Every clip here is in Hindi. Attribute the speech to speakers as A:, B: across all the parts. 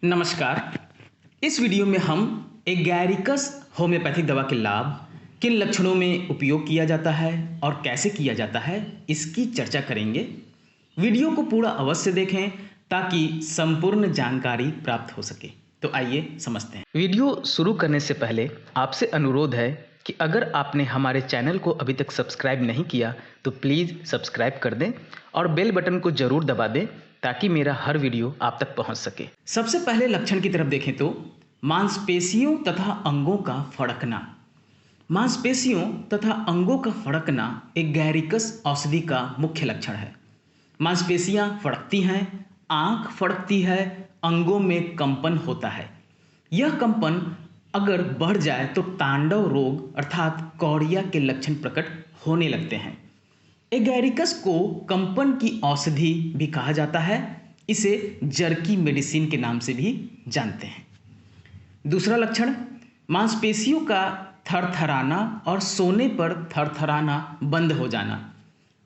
A: नमस्कार। इस वीडियो में हम एगैरिकस होम्योपैथिक दवा के लाभ, किन लक्षणों में उपयोग किया जाता है और कैसे किया जाता है, इसकी चर्चा करेंगे। वीडियो को पूरा अवश्य देखें ताकि संपूर्ण जानकारी प्राप्त हो सके। तो आइए समझते हैं। वीडियो शुरू करने से पहले आपसे अनुरोध है कि अगर आपने हमारे चैनल को अभी तक सब्सक्राइब नहीं किया तो प्लीज़ सब्सक्राइब कर दें और बेल बटन को जरूर दबा दें ताकि मेरा हर वीडियो आप तक पहुंच सके। सबसे पहले लक्षण की तरफ देखें तो मांसपेशियों तथा अंगों का फड़कना। मांसपेशियों तथा अंगों का फड़कना एगैरिकस औषधि का मुख्य लक्षण है। मांसपेशियां फड़कती हैं, आंख फड़कती है, अंगों में कंपन होता है। यह कंपन अगर बढ़ जाए तो तांडव रोग अर्थात कौड़िया के लक्षण प्रकट होने लगते हैं। एगैरिकस को कंपन की औषधि भी कहा जाता है। इसे जर्की मेडिसिन के नाम से भी जानते हैं। दूसरा लक्षण मांसपेशियों का थरथराना और सोने पर थरथराना बंद हो जाना।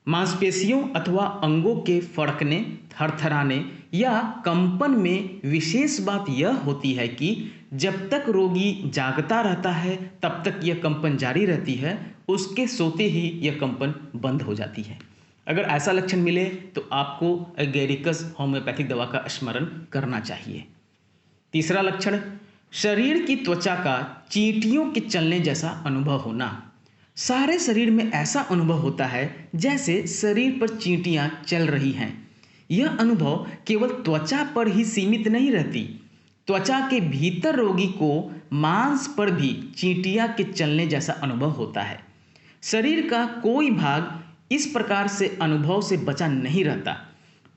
A: मांसपेशियों अथवा अंगों के फड़कने, थरथराने या कंपन में विशेष बात यह होती है कि जब तक रोगी जागता रहता है तब तक यह कंपन जारी रहती है, उसके सोते ही यह कंपन बंद हो जाती है। अगर ऐसा लक्षण मिले तो आपको एगैरिकस होम्योपैथिक दवा का स्मरण करना चाहिए। तीसरा लक्षण शरीर की त्वचा का चींटियों के चलने जैसा अनुभव होना। सारे शरीर में ऐसा अनुभव होता है जैसे शरीर पर चींटियां चल रही हैं। यह अनुभव केवल त्वचा पर ही सीमित नहीं रहती, त्वचा के भीतर रोगी को मांस पर भी चींटियां के चलने जैसा अनुभव होता है। शरीर का कोई भाग इस प्रकार से अनुभव से बचा नहीं रहता।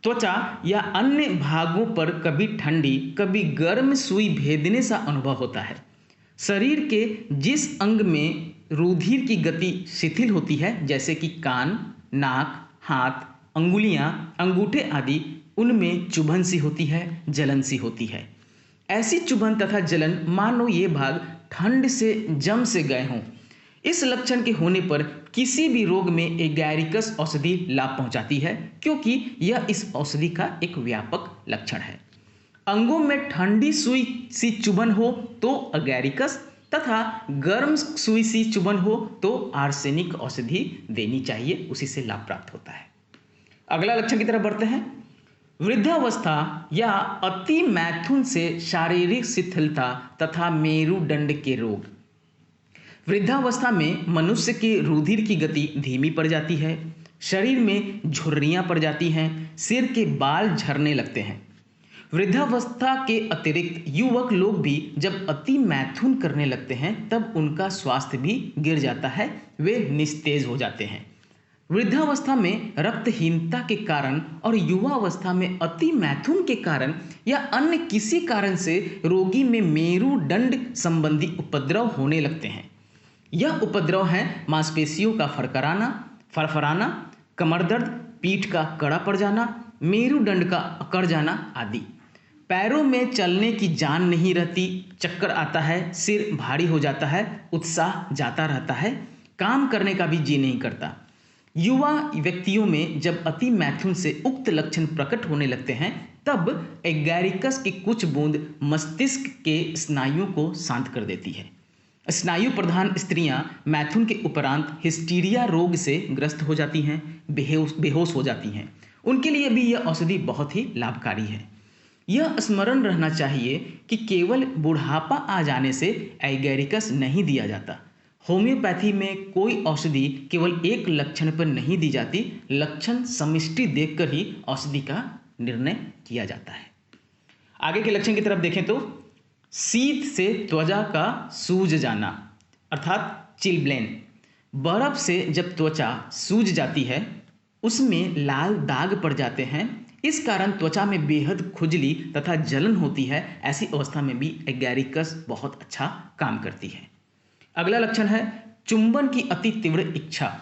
A: त्वचा या अन्य भागों पर कभी ठंडी कभी गर्म सुई भेदने सा अनुभव होता है। शरीर के जिस अंग में रुधिर की गति शिथिल होती है, जैसे कि कान, नाक, हाथ, अंगुलियां, अंगूठे आदि, उनमें चुभन सी होती है, जलन सी होती है। ऐसी चुभन तथा जलन मानो ये भाग ठंड से जम से गए हों। इस लक्षण के होने पर किसी भी रोग में एगैरिकस औषधि लाभ पहुंचाती है, क्योंकि यह इस औषधि का एक व्यापक लक्षण है। अंगों में ठंडी सुई सी चुभन हो तो एगैरिकस तथा गर्म सुई सी चुभन हो तो आर्सेनिक औषधि देनी चाहिए, उसी से लाभ प्राप्त होता है। अगला लक्षण की तरफ बढ़ते हैं। वृद्धावस्था या अति मैथुन से शारीरिक शिथिलता तथा मेरुदंड के रोग। वृद्धावस्था में मनुष्य के रुधिर की गति धीमी पड़ जाती है, शरीर में झुर्रियां पड़ जाती हैं, सिर के बाल झड़ने लगते हैं। वृद्धावस्था के अतिरिक्त युवक लोग भी जब अति मैथुन करने लगते हैं तब उनका स्वास्थ्य भी गिर जाता है, वे निस्तेज हो जाते हैं। वृद्धावस्था में रक्तहीनता के कारण और युवावस्था में अति मैथुन के कारण या अन्य किसी कारण से रोगी में मेरुदंड संबंधी उपद्रव होने लगते हैं। यह उपद्रव है मांसपेशियों का फरफराना, कमर दर्द, पीठ का कड़ा पड़ जाना, मेरुदंड का अकड़ जाना आदि। पैरों में चलने की जान नहीं रहती, चक्कर आता है, सिर भारी हो जाता है, उत्साह जाता रहता है, काम करने का भी जी नहीं करता। युवा व्यक्तियों में जब अति मैथुन से उक्त लक्षण प्रकट होने लगते हैं तब एगैरिकस की कुछ बूंद मस्तिष्क के स्नायुओं को शांत कर देती है। स्नायु प्रधान स्त्रियां मैथुन के उपरांत हिस्टीरिया रोग से ग्रस्त हो जाती हैं, बेहोश हो जाती हैं। उनके लिए भी यह औषधि बहुत ही लाभकारी है। यह स्मरण रहना चाहिए कि केवल बुढ़ापा आ जाने से एगैरिकस नहीं दिया जाता। होम्योपैथी में कोई औषधि केवल एक लक्षण पर नहीं दी जाती, लक्षण समष्टि देखकर ही औषधि का निर्णय किया जाता है। आगे के लक्षण की तरफ देखें तो शीत से त्वचा का सूज जाना अर्थात चिलब्लेन। बर्फ से जब त्वचा सूज जाती है उसमें लाल दाग पड़ जाते हैं, इस कारण त्वचा में बेहद खुजली तथा जलन होती है। ऐसी अवस्था में भी एगैरिकस बहुत अच्छा काम करती है। अगला लक्षण है चुंबन की अति तीव्र इच्छा।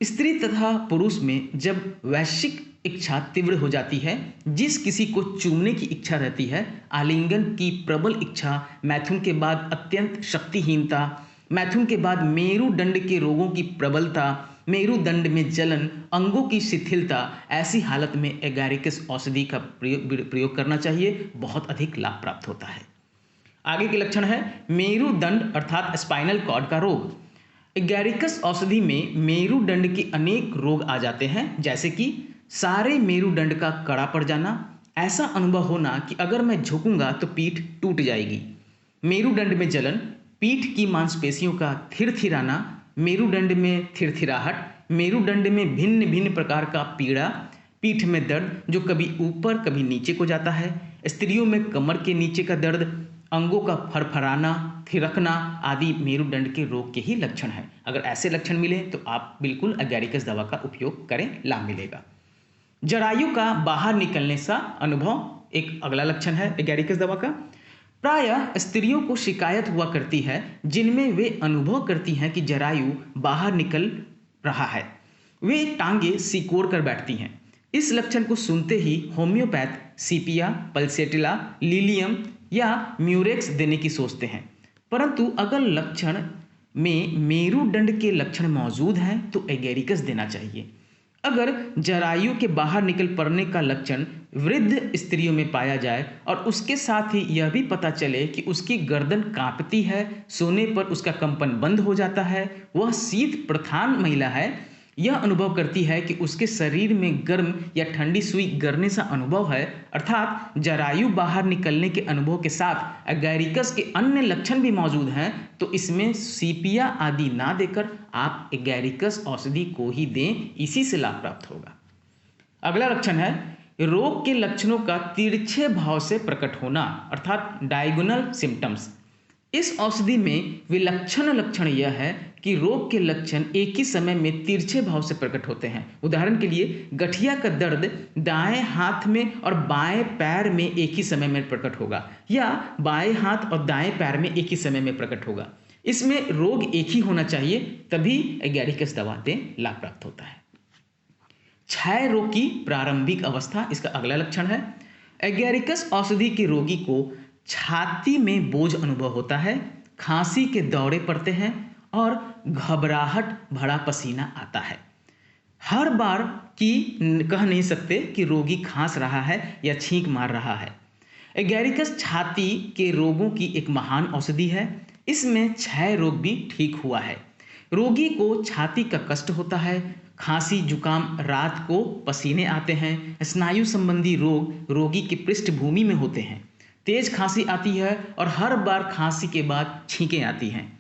A: स्त्री तथा पुरुष में जब वैश्विक इच्छा तीव्र हो जाती है, जिस किसी को चूमने की इच्छा रहती है, आलिंगन की प्रबल इच्छा, मैथुन के बाद अत्यंत शक्तिहीनता, मैथुन के बाद मेरुदंड के रोगों की प्रबलता, मेरुदंड में जलन, अंगों की शिथिलता, ऐसी हालत में एगारिकस औषधि का प्रयोग करना चाहिए, बहुत अधिक लाभ प्राप्त होता है। आगे के लक्षण है मेरुदंड अर्थात स्पाइनल कॉर्ड का रोग। एगारिकस औषधि में मेरुदंड के अनेक रोग आ जाते हैं, जैसे कि सारे मेरुदंड का कड़ा पड़ जाना, ऐसा अनुभव होना कि अगर मैं झुकूंगा तो पीठ टूट जाएगी, मेरुदंड में जलन, पीठ की मांसपेशियों का थिरथिराना, मेरुदंड में थिरथिराहट, मेरुदंड में भिन्न भिन्न प्रकार का पीड़ा, पीठ में दर्द जो कभी ऊपर कभी नीचे को जाता है, स्त्रियों में कमर के नीचे का दर्द, अंगों का फरफराना, थिरकना आदि मेरुदंड के रोग के ही लक्षण हैं। अगर ऐसे लक्षण मिले तो आप बिल्कुल एगारिकस दवा का उपयोग करें, लाभ मिलेगा। जरायु का बाहर निकलने सा अनुभव एक अगला लक्षण है एगारिकस दवा का। प्रायः स्त्रियों को शिकायत हुआ करती है जिनमें वे अनुभव करती हैं कि जरायु बाहर निकल रहा है, वे टांगे सिकोड़ कर बैठती हैं। इस लक्षण को सुनते ही होम्योपैथ सीपिया, पल्सेटिला, लिलियम या म्यूरेक्स देने की सोचते हैं, परंतु अगर लक्षण में मेरुदंड के लक्षण मौजूद हैं तो एगारिकस देना चाहिए। अगर जरायु के बाहर निकल पड़ने का लक्षण वृद्ध स्त्रियों में पाया जाए और उसके साथ ही यह भी पता चले कि उसकी गर्दन कांपती है, सोने पर उसका कंपन बंद हो जाता है, वह शीत प्रधान महिला है, यह अनुभव करती है कि उसके शरीर में गर्म या ठंडी सुई गरने सा अनुभव है, अर्थात जरायु बाहर निकलने के अनुभव के साथ एगारिकस के अन्य लक्षण भी मौजूद हैं, तो इसमें सीपिया आदि ना देकर आप एगारिकस औषधि को ही दें, इसी से लाभ प्राप्त होगा। अगला लक्षण है रोग के लक्षणों का तिरछे भाव से प्रकट होना, अर्थात डायगोनल सिम्टम्स। इस औषधि में विलक्षण लक्षण यह है कि रोग के लक्षण एक ही समय में तिरछे भाव से प्रकट होते हैं। उदाहरण के लिए गठिया का दर्द दाएं हाथ में और बाएं पैर में एक ही समय में प्रकट होगा, या बाएं हाथ और दाएं पैर में एक ही समय में प्रकट होगा। इसमें रोग एक ही होना चाहिए, तभी एगारिकस दवा दें, लाभ प्राप्त होता है। क्षय रोग की प्रारंभिक अवस्था, इसका अगला लक्षण है एगारिकस औषधि के रोगी को छाती में बोझ अनुभव होता है, खांसी के दौरे पड़ते हैं और घबराहट भरा पसीना आता है। हर बार की कह नहीं सकते कि रोगी खांस रहा है या छींक मार रहा है। एगारिकस छाती के रोगों की एक महान औषधि है, इसमें क्षय रोग भी ठीक हुआ है। रोगी को छाती का कष्ट होता है, खांसी जुकाम, रात को पसीने आते हैं, स्नायु संबंधी रोग रोगी की पृष्ठभूमि में होते हैं, तेज खांसी आती है और हर बार खांसी के बाद छींकें आती हैं।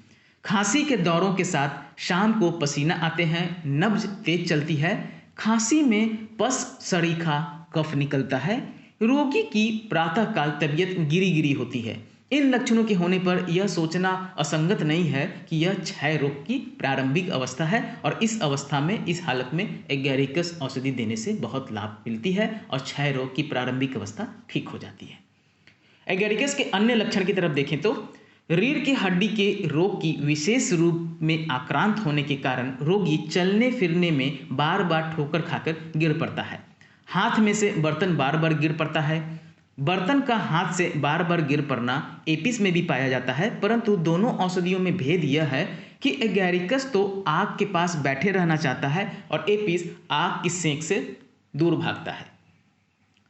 A: खांसी के दौरों के साथ शाम को पसीना आते हैं, नब्ज तेज चलती है, खांसी में पस सरीखा कफ निकलता है, रोगी की प्रातःकाल तबीयत गिरी गिरी होती है। इन लक्षणों के होने पर यह सोचना असंगत नहीं है कि यह क्षय रोग की प्रारंभिक अवस्था है और इस अवस्था में, इस हालत में एगारिकस औषधि देने से बहुत लाभ मिलती है और क्षय रोग की प्रारंभिक अवस्था ठीक हो जाती है। एगारिकस के अन्य लक्षण की तरफ देखें तो रीढ़ की हड्डी के रोग की विशेष रूप में आक्रांत होने के कारण रोगी चलने फिरने में बार बार ठोकर खाकर गिर पड़ता है, हाथ में से बर्तन बार बार गिर पड़ता है। बर्तन का हाथ से बार बार गिर पड़ना एपिस में भी पाया जाता है, परंतु दोनों औषधियों में भेद यह है कि एगारिकस तो आग के पास बैठे रहना चाहता है और एपिस आग की सेंक से दूर भागता है।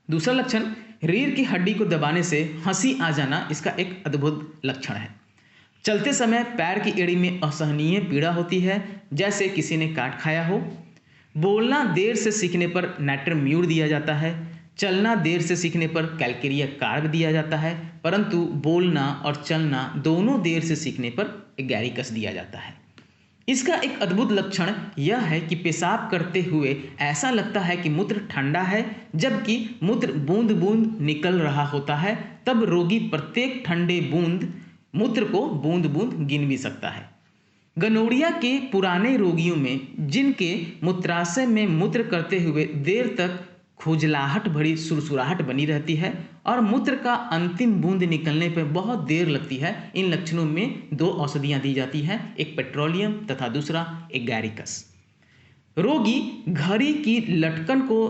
A: दूसरा लक्षण रीढ़ की हड्डी को दबाने से हंसी आ जाना, इसका एक अद्भुत लक्षण है। चलते समय पैर की एड़ी में असहनीय पीड़ा होती है, जैसे किसी ने काट खाया हो। बोलना देर से सीखने पर नाइट्रम्यूर दिया जाता है, चलना देर से सीखने पर कैलकेरिया कार्ब दिया जाता है, परंतु बोलना और चलना दोनों देर से सीखने पर एगारिकस दिया जाता है। इसका एक अद्भुत लक्षण यह है कि पेशाब करते हुए ऐसा लगता है कि मूत्र ठंडा है, जबकि मूत्र बूंद बूंद निकल रहा होता है। तब रोगी प्रत्येक ठंडे बूंद मूत्र को बूंद बूंद गिन भी सकता है। गनोरिया के पुराने रोगियों में जिनके मूत्राशय में मूत्र करते हुए देर तक खुजलाहट भरी सुरसुराहट बनी रहती है और मूत्र का अंतिम बूंद निकलने पर बहुत देर लगती है, इन लक्षणों में दो औषधियां दी जाती हैं, एक पेट्रोलियम तथा दूसरा एगारिकस। रोगी घड़ी की लटकन को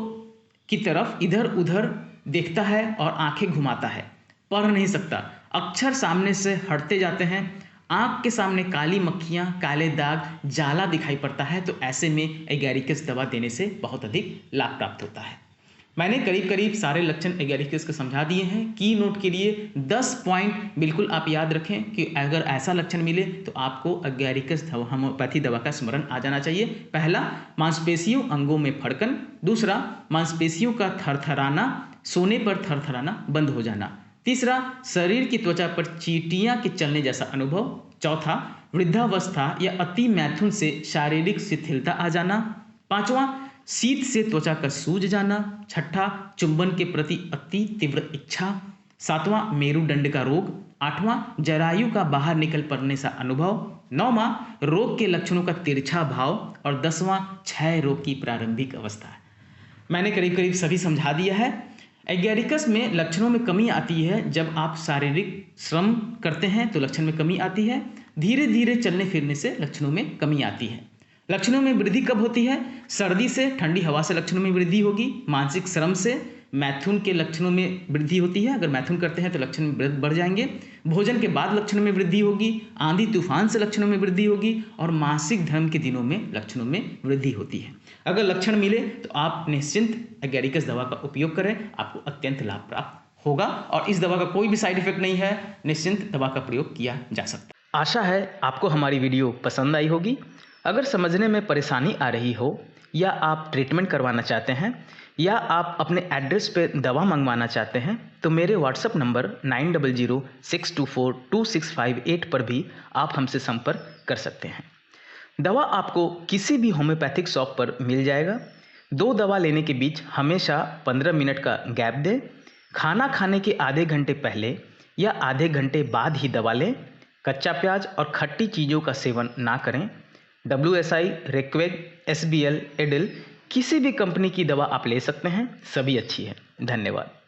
A: की तरफ इधर उधर देखता है और आंखें घुमाता है, पढ़ नहीं सकता, अक्षर सामने से हटते जाते हैं, आँख के सामने काली मक्खियाँ, काले दाग, जाला दिखाई पड़ता है, तो ऐसे में एगैरिकस दवा देने से बहुत अधिक लाभ प्राप्त होता है। मैंने करीब करीब सारे लक्षण एगैरिकस के समझा दिए हैं। की नोट के लिए 10 पॉइंट बिल्कुल आप याद रखें कि अगर ऐसा लक्षण मिले तो आपको एगैरिकस होम्योपैथी दवा का स्मरण आ जाना चाहिए। पहला, मांसपेशियों अंगों में फड़कन। दूसरा, मांसपेशियों का थरथराना, सोने पर थरथराना बंद हो जाना। तीसरा, शरीर की त्वचा पर चींटियां के चलने जैसा अनुभव। चौथा, वृद्धावस्था या अति मैथुन से शारीरिक शिथिलता आ जाना। पांचवा, शीत से त्वचा का सूज जाना। छठा, चुंबन के प्रति अति तीव्र इच्छा। सातवां, मेरुदंड का रोग। आठवां, जरायु का बाहर निकल पड़ने सा अनुभव। नौवां, रोग के लक्षणों का तिरछा भाव। और 10वां, क्षय रोग की प्रारंभिक अवस्था। मैंने करीब करीब सभी समझा दिया है। एगैरिकस में लक्षणों में कमी आती है जब आप शारीरिक श्रम करते हैं तो लक्षण में कमी आती है। धीरे धीरे चलने फिरने से लक्षणों में कमी आती है। लक्षणों में वृद्धि कब होती है? सर्दी से, ठंडी हवा से लक्षणों में वृद्धि होगी। मानसिक श्रम से, मैथुन के लक्षणों में वृद्धि होती है। अगर मैथुन करते हैं तो लक्षण बढ़ जाएंगे। भोजन के बाद लक्षणों में वृद्धि होगी। आंधी तूफान से लक्षणों में वृद्धि होगी। और मासिक धर्म के दिनों में लक्षणों में वृद्धि होती है। अगर लक्षण मिले तो आप निश्चिंत एगैरिकस दवा का उपयोग करें, आपको अत्यंत लाभ प्राप्त होगा। और इस दवा का कोई भी साइड इफेक्ट नहीं है, निश्चिंत दवा का प्रयोग किया जा सकता है। आशा है आपको हमारी वीडियो पसंद आई होगी। अगर समझने में परेशानी आ रही हो, या आप ट्रीटमेंट करवाना चाहते हैं, या आप अपने एड्रेस पे दवा मंगवाना चाहते हैं, तो मेरे व्हाट्सएप नंबर 9006242658 पर भी आप हमसे संपर्क कर सकते हैं। दवा आपको किसी भी होम्योपैथिक शॉप पर मिल जाएगा। 2 दवा लेने के बीच हमेशा 15 मिनट का गैप दें। खाना खाने के आधे घंटे पहले या आधे घंटे बाद ही दवा लें। कच्चा प्याज और खट्टी चीज़ों का सेवन ना करें। WSI, रेक्वेग, SBL, एडिल किसी भी कंपनी की दवा आप ले सकते हैं, सभी अच्छी है। धन्यवाद।